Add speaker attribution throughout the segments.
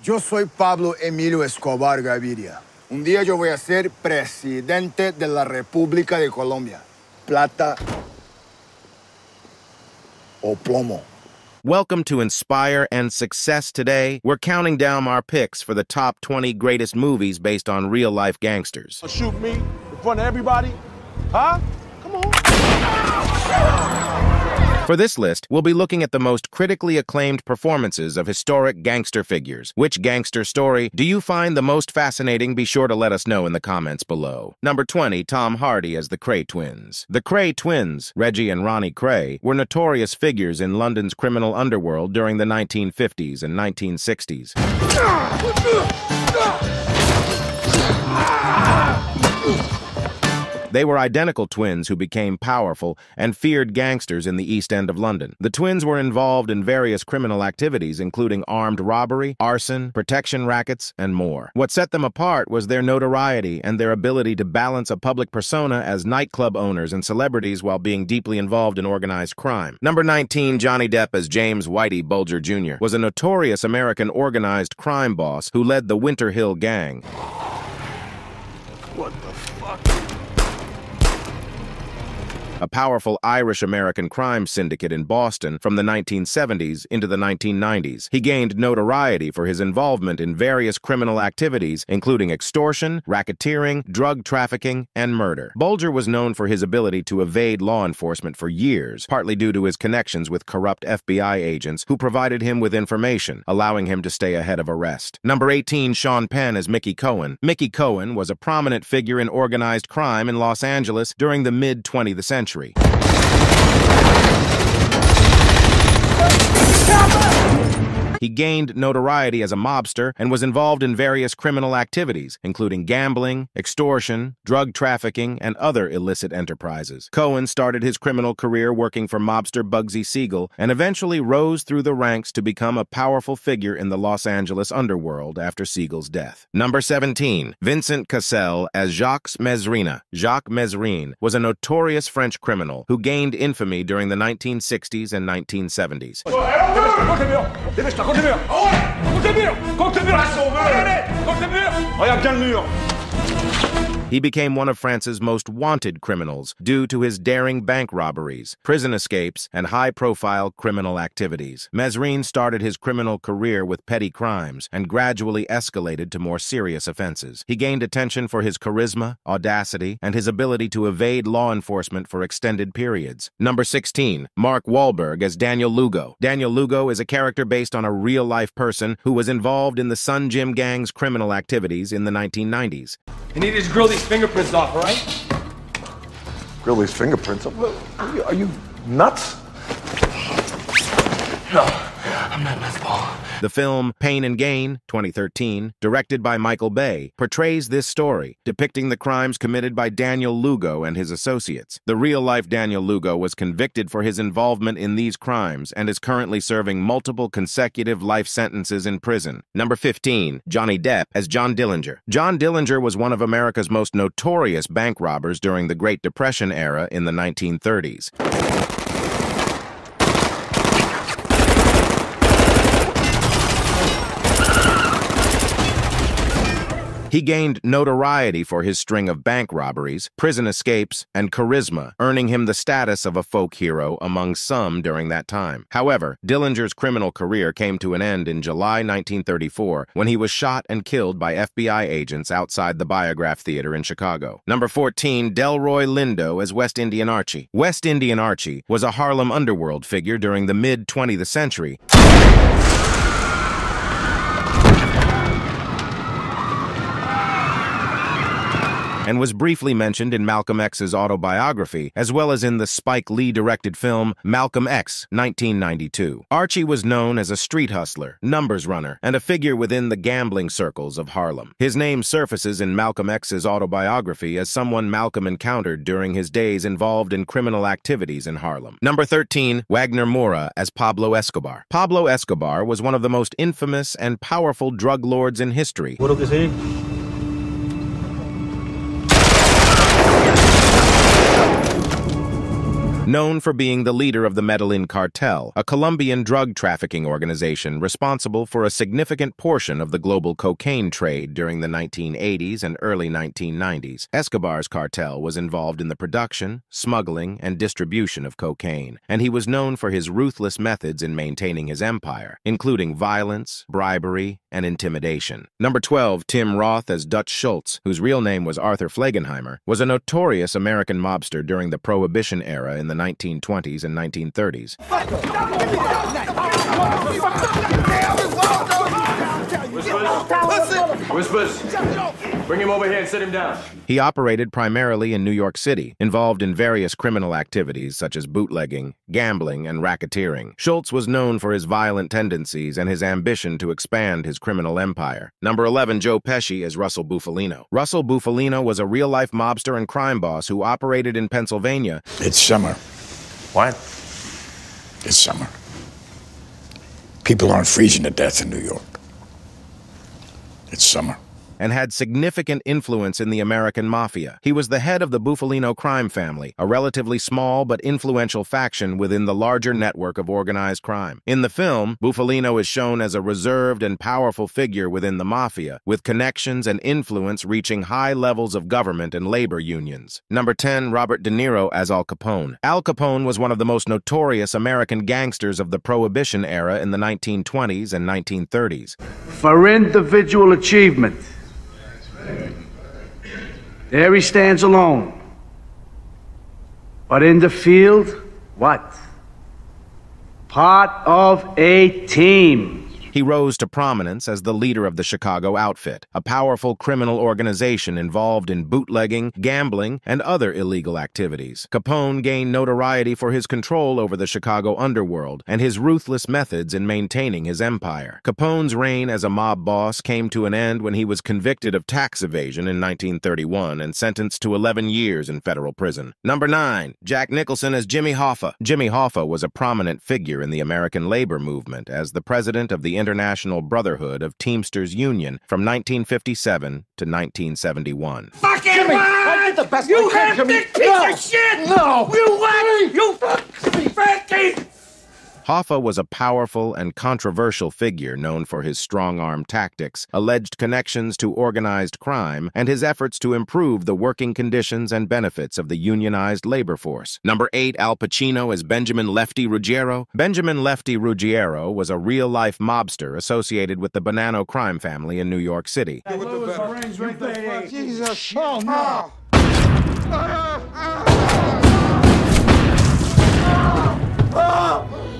Speaker 1: Yo soy Pablo Emilio Escobar Gaviria. Un día yo voy a ser presidente de la República de Colombia. Plata o plomo.
Speaker 2: Welcome to Inspire and Success Today. We're counting down our picks for the top 20 greatest movies based on real-life gangsters.
Speaker 3: Shoot me in front of everybody? Huh? Come on.
Speaker 2: For this list, we'll be looking at the most critically acclaimed performances of historic gangster figures. Which gangster story do you find the most fascinating? Be sure to let us know in the comments below. Number 20, Tom Hardy as the Kray twins. The Kray twins, Reggie and Ronnie Kray, were notorious figures in London's criminal underworld during the 1950s and 1960s. They were identical twins who became powerful and feared gangsters in the East End of London. The twins were involved in various criminal activities, including armed robbery, arson, protection rackets, and more. What set them apart was their notoriety and their ability to balance a public persona as nightclub owners and celebrities while being deeply involved in organized crime. Number 19, Johnny Depp as James Whitey Bulger Jr. was a notorious American organized crime boss who led the Winter Hill Gang.
Speaker 3: What the fuck?
Speaker 2: A powerful Irish-American crime syndicate in Boston from the 1970s into the 1990s. He gained notoriety for his involvement in various criminal activities, including extortion, racketeering, drug trafficking, and murder. Bulger was known for his ability to evade law enforcement for years, partly due to his connections with corrupt FBI agents who provided him with information, allowing him to stay ahead of arrest. Number 18, Sean Penn as Mickey Cohen. Mickey Cohen was a prominent figure in organized crime in Los Angeles during the mid-20th century. He gained notoriety as a mobster and was involved in various criminal activities, including gambling, extortion, drug trafficking, and other illicit enterprises. Cohen started his criminal career working for mobster Bugsy Siegel and eventually rose through the ranks to become a powerful figure in the Los Angeles underworld after Siegel's death. Number 17, Vincent Cassel as Jacques Mezrine. Jacques Mezrine was a notorious French criminal who gained infamy during the 1960s and 1970s. He became one of France's most wanted criminals due to his daring bank robberies, prison escapes, and high-profile criminal activities. Mezrine started his criminal career with petty crimes and gradually escalated to more serious offenses. He gained attention for his charisma, audacity, and his ability to evade law enforcement for extended periods. Number 16, Mark Wahlberg as Daniel Lugo. Daniel Lugo is a character based on a real-life person who was involved in the Sun Gym Gang's criminal activities in the 1990s.
Speaker 4: You need to just grill these fingerprints off, all right?
Speaker 3: Grill these fingerprints? Are you nuts?
Speaker 4: No, I'm not nuts, Paul.
Speaker 2: The film Pain and Gain, 2013, directed by Michael Bay, portrays this story, depicting the crimes committed by Daniel Lugo and his associates. The real-life Daniel Lugo was convicted for his involvement in these crimes and is currently serving multiple consecutive life sentences in prison. Number 15, Johnny Dep as John Dillinger. John Dillinger was one of America's most notorious bank robbers during the Great Depression era in the 1930s. He gained notoriety for his string of bank robberies, prison escapes, and charisma, earning him the status of a folk hero among some during that time. However, Dillinger's criminal career came to an end in July 1934 when he was shot and killed by FBI agents outside the Biograph Theater in Chicago. Number 14, Delroy Lindo as West Indian Archie. West Indian Archie was a Harlem underworld figure during the mid-20th century. And was briefly mentioned in Malcolm X's autobiography, as well as in the Spike Lee-directed film Malcolm X, 1992. Archie was known as a street hustler, numbers runner, and a figure within the gambling circles of Harlem. His name surfaces in Malcolm X's autobiography as someone Malcolm encountered during his days involved in criminal activities in Harlem. Number 13, Wagner Moura as Pablo Escobar. Pablo Escobar was one of the most infamous and powerful drug lords in history. Known for being the leader of the Medellin Cartel, a Colombian drug trafficking organization responsible for a significant portion of the global cocaine trade during the 1980s and early 1990s, Escobar's cartel was involved in the production, smuggling, and distribution of cocaine, and he was known for his ruthless methods in maintaining his empire, including violence, bribery, and intimidation. Number 12, Tim Roth as Dutch Schultz, whose real name was Arthur Flegenheimer, was a notorious American mobster during the Prohibition era in the 1920s and 1930s.
Speaker 3: Whispers, bring him over here and sit him down.
Speaker 2: He operated primarily in New York City, involved in various criminal activities such as bootlegging, gambling, and racketeering. Schultz was known for his violent tendencies and his ambition to expand his criminal empire. Number 11, Joe Pesci as Russell Bufalino. Russell Bufalino was a real-life mobster and crime boss who operated in Pennsylvania.
Speaker 5: It's summer.
Speaker 4: What?
Speaker 5: It's summer. People aren't freezing to death in New York. It's summer.
Speaker 2: And had significant influence in the American mafia. He was the head of the Bufalino crime family, a relatively small but influential faction within the larger network of organized crime. In the film, Bufalino is shown as a reserved and powerful figure within the mafia, with connections and influence reaching high levels of government and labor unions. Number 10, Robert De Niro as Al Capone. Al Capone was one of the most notorious American gangsters of the Prohibition era in the 1920s and 1930s.
Speaker 6: For individual achievement, there he stands alone. But in the field, what? Part of a team.
Speaker 2: He rose to prominence as the leader of the Chicago Outfit, a powerful criminal organization involved in bootlegging, gambling, and other illegal activities. Capone gained notoriety for his control over the Chicago underworld and his ruthless methods in maintaining his empire. Capone's reign as a mob boss came to an end when he was convicted of tax evasion in 1931 and sentenced to 11 years in federal prison. Number 9, Jack Nicholson as Jimmy Hoffa. Jimmy Hoffa was a prominent figure in the American labor movement as the president of the International Brotherhood of Teamsters Union from 1957 to 1971.
Speaker 7: Fucking what? The best you half-dick piece of shit! No! You what? You fat.
Speaker 2: Hoffa was a powerful and controversial figure known for his strong-arm tactics, alleged connections to organized crime, and his efforts to improve the working conditions and benefits of the unionized labor force. Number 8, Al Pacino as Benjamin Lefty Ruggiero. Benjamin Lefty Ruggiero was a real-life mobster associated with the Bonanno crime family in New York City.
Speaker 7: Jesus, oh no!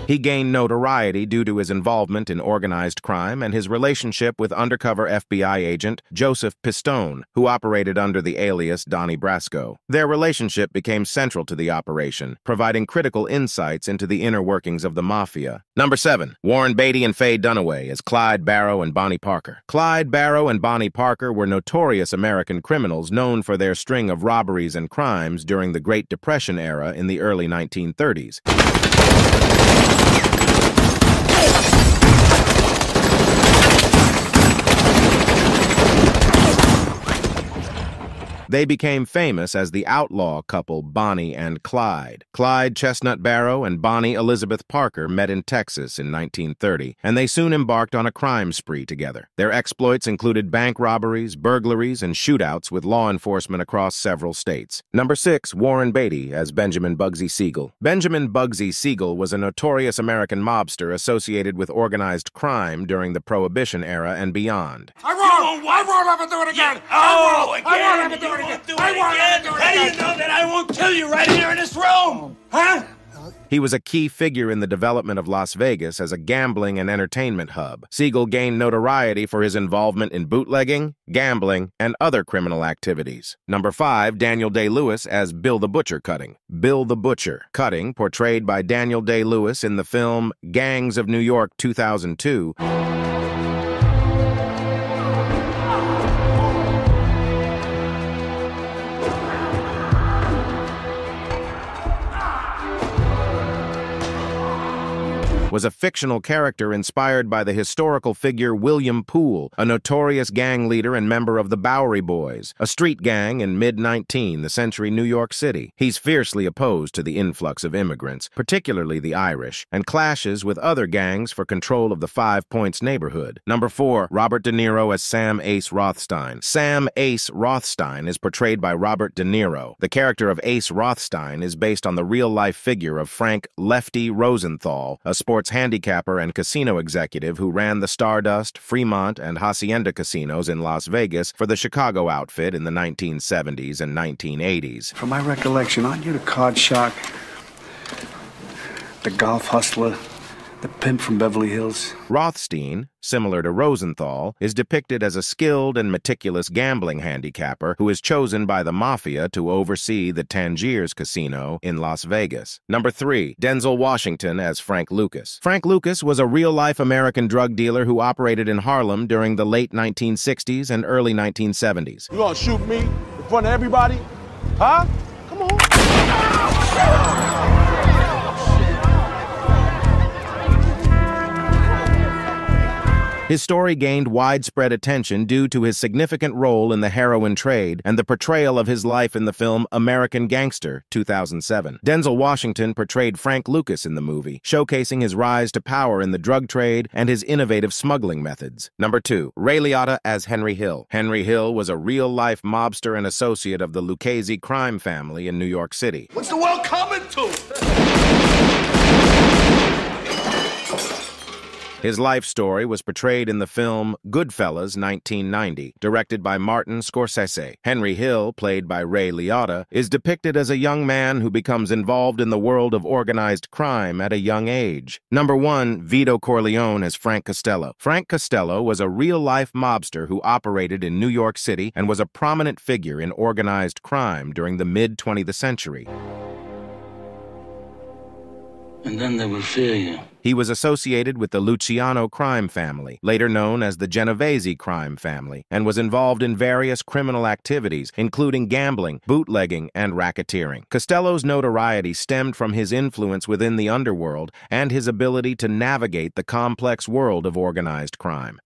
Speaker 2: He gained notoriety due to his involvement in organized crime and his relationship with undercover FBI agent Joseph Pistone, who operated under the alias Donnie Brasco. Their relationship became central to the operation, providing critical insights into the inner workings of the mafia. Number 7, Warren Beatty and Faye Dunaway as Clyde Barrow and Bonnie Parker. Clyde Barrow and Bonnie Parker were notorious American criminals known for their string of robberies and crimes during the Great Depression era in the early 1930s. They became famous as the outlaw couple Bonnie and Clyde. Clyde Chestnut Barrow and Bonnie Elizabeth Parker met in Texas in 1930, and they soon embarked on a crime spree together. Their exploits included bank robberies, burglaries, and shootouts with law enforcement across several states. Number 6, Warren Beatty as Benjamin Bugsy Siegel. Benjamin Bugsy Siegel was a notorious American mobster associated with organized crime during the Prohibition era and beyond.
Speaker 7: I won't ever do it again! I won't ever do it again!
Speaker 4: How do you know that I won't kill you right here in this room? Huh?
Speaker 2: He was a key figure in the development of Las Vegas as a gambling and entertainment hub. Siegel gained notoriety for his involvement in bootlegging, gambling, and other criminal activities. Number 5, Daniel Day-Lewis as Bill the Butcher Cutting. Bill the Butcher Cutting, portrayed by Daniel Day-Lewis in the film Gangs of New York 2002, was a fictional character inspired by the historical figure William Poole, a notorious gang leader and member of the Bowery Boys, a street gang in mid-19th century New York City. He's fiercely opposed to the influx of immigrants, particularly the Irish, and clashes with other gangs for control of the 5 Points neighborhood. Number 4, Robert De Niro as Sam Ace Rothstein. Sam Ace Rothstein is portrayed by Robert De Niro. The character of Ace Rothstein is based on the real-life figure of Frank Lefty Rosenthal, a sports handicapper and casino executive who ran the Stardust, Fremont, and Hacienda casinos in Las Vegas for the Chicago outfit in the 1970s and 1980s.
Speaker 6: From my recollection, aren't you the card shark, the golf hustler, the pimp from Beverly Hills?
Speaker 2: Rothstein, similar to Rosenthal, is depicted as a skilled and meticulous gambling handicapper who is chosen by the mafia to oversee the Tangiers Casino in Las Vegas. Number 3, Denzel Washington as Frank Lucas. Frank Lucas was a real-life American drug dealer who operated in Harlem during the late 1960s and early 1970s.
Speaker 3: You gonna shoot me in front of everybody? Huh? Come on.
Speaker 2: His story gained widespread attention due to his significant role in the heroin trade and the portrayal of his life in the film American Gangster, 2007. Denzel Washington portrayed Frank Lucas in the movie, showcasing his rise to power in the drug trade and his innovative smuggling methods. Number 2, Ray Liotta as Henry Hill. Henry Hill was a real-life mobster and associate of the Lucchese crime family in New York City.
Speaker 7: What's the world coming to?
Speaker 2: His life story was portrayed in the film Goodfellas, 1990, directed by Martin Scorsese. Henry Hill, played by Ray Liotta, is depicted as a young man who becomes involved in the world of organized crime at a young age. Number 1, Vito Corleone as Frank Costello. Frank Costello was a real-life mobster who operated in New York City and was a prominent figure in organized crime during the mid-20th century.
Speaker 8: And then they will fear you.
Speaker 2: He was associated with the Luciano crime family, later known as the Genovese crime family, and was involved in various criminal activities, including gambling, bootlegging, and racketeering. Costello's notoriety stemmed from his influence within the underworld and his ability to navigate the complex world of organized crime.